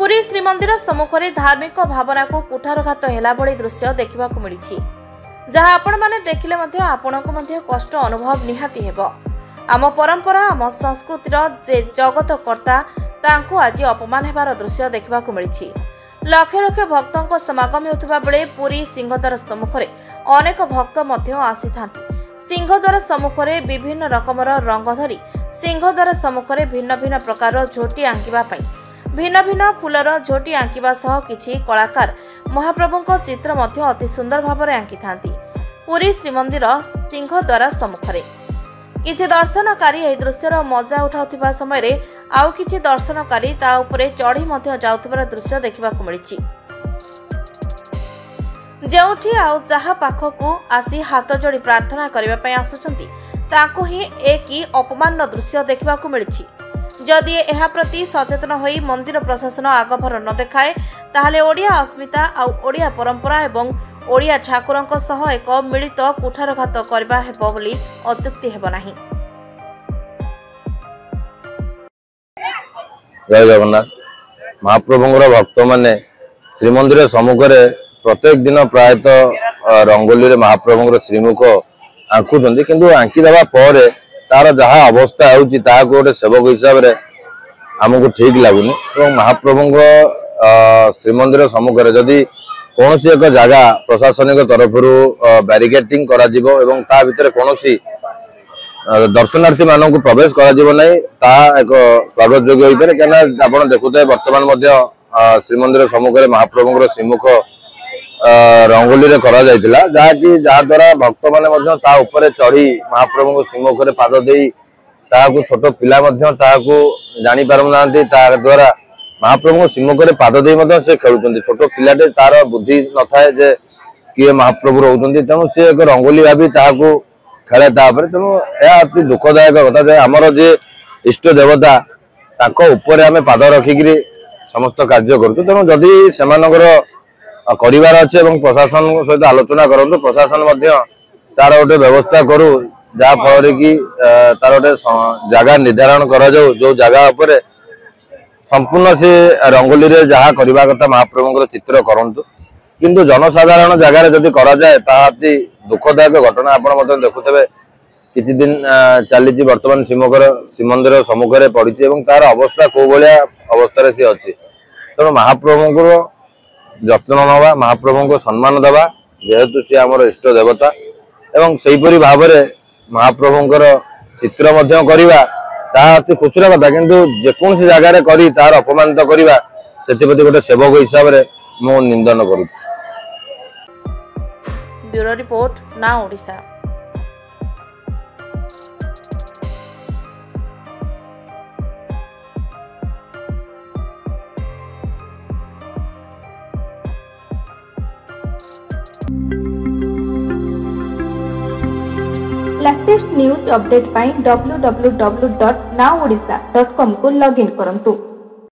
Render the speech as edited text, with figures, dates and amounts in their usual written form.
पुरी श्रीमंदिर सम्मुखें धार्मिक भावना को कुठारघात हेला भली दृश्य देखा मिली जहाँ आपण मैंने देखिले आपण को कष्ट अनुभव निहाती हेब। आम परंपरा आम संस्कृतिर जे जगतकर्ता तांको आज अपमान हेबार दृश्य देखा मिली। लक्ष लक्ष भक्तों समागम होता बेले पुरी सिंहद्वार सम्मुखें अनेक भक्त आसी था। सिंहद्वार सम्मुखें विभिन्न रकमर रंग धरी सिंहद्वार सम्मुखें भिन्न भिन्न प्रकार झोटी आंकिबा भिन्न भिन्न फूलर झोटी आंकिबा सह किछि कलाकार महाप्रभुଙ୍କ चित्र मध्य अति सुंदर भाव में आंकी थांती। पुरी श्रीमंदिर सिंहद्वार सम्मुखें किछि दर्शनकारी एही दृश्यर मजा उठाउथिबा समय आउ किछि दर्शनकारी ता उपरे चढ़ी मध्य जाउथिबार दृश्य देखिबाकु मिलिछि। जेउठी आउ जहा पाखकु आसी हाथ जोड़ी प्रार्थना करबा पय आसुचंती ताकू ही एक ही अपमान दृश्य देखिबाकु मिलिछि। जदि एहा प्रति सचेतन होई मंदिर प्रशासन आगभर न देखाए ताहले ओडिया अस्मिता आउ ओडिया परंपरा एवं ओडिया ठाकुरंक सह एक मिलित कुठारघात करबा हेबो बोली अत्युक्ति हेबो नाही। जय जगन्नाथ। महाप्रभुंर भक्त माने श्रीमंदिर सम्मुखें प्रत्येक दिन प्रायतः रंगोली महाप्रभुंर श्रीमुख आंकुचंती किंतु आंकी देबा परे तार जहाँ अवस्था होउची ताको गोटे सेवक हिसाब रे हमको ठीक लगुनि। महाप्रभुंर श्रीमंदिर सम्मुखें जदि कौन एक जगह प्रशासनिक तरफ बैरिकेडिंग करा जिवो एवं ता भितर कौन दर्शनार्थी मानक प्रवेश करा जिवो नहीं ता एक स्वागत योग्य होई पारे। क्या आप देखुते वर्तमान श्रीमंदिर सम्मुखें महाप्रभुंर श्रीमुख रंगोली करा जायतिला जहाँकि जहाँ द्वारा भक्त माने ता उपरे चढ़ी महाप्रभु श्रीमुख पाद दे ताकू छोट पिला जानी पारना द्वारा महाप्रभु श्रीमुख पाद दे से खेलुंट। छोट पिलाटे तार बुद्धि न थाए जे किए महाप्रभु रोचंती तेणु सी एक रंगोली भाभी ताकू खेले तापर। तेणु यह अति दुखदायक कथा आमर जे इष्ट देवता ताको आम पाद रखिकी समस्त कार्य करूँ। तेणु जदि से करिवार अच्छे एवं प्रशासन सहित आलोचना करंतु प्रशासन तार गोटे व्यवस्था करू जहाँ फल कि तार गोटे जगह निर्धारण करा जाऊ जो जगह उपरे संपूर्ण से रंगोली रे जहाँ करबा कथा महाप्रभुंर चित्र करंतु किंतु जनसाधारण जगह जदि करा जाए ता अति दुखदायक घटना। आप देखुथे किछि दिन चली वर्तमान श्रीमंदिर सम्मुखें पड़ी तार अवस्था कौ भाया अवस्था सी अच्छी। तेणु महाप्रभुंर जत्न नवा महाप्रभु को सम्मान देवा जेहेतु सी आमर इष्ट देवता एवं सेहीपरि भाव में महाप्रभुंर चित्र मध्य करवा अति खुशी कथा किंतु जेकोसी जगार करी तार अपमानित करवा से गोटे सेवक हिसाब से मु निंदन करूँ। Bureau report Now Odisha. Latest news update पाई www.nowodisha.com को लॉगिन करंतु।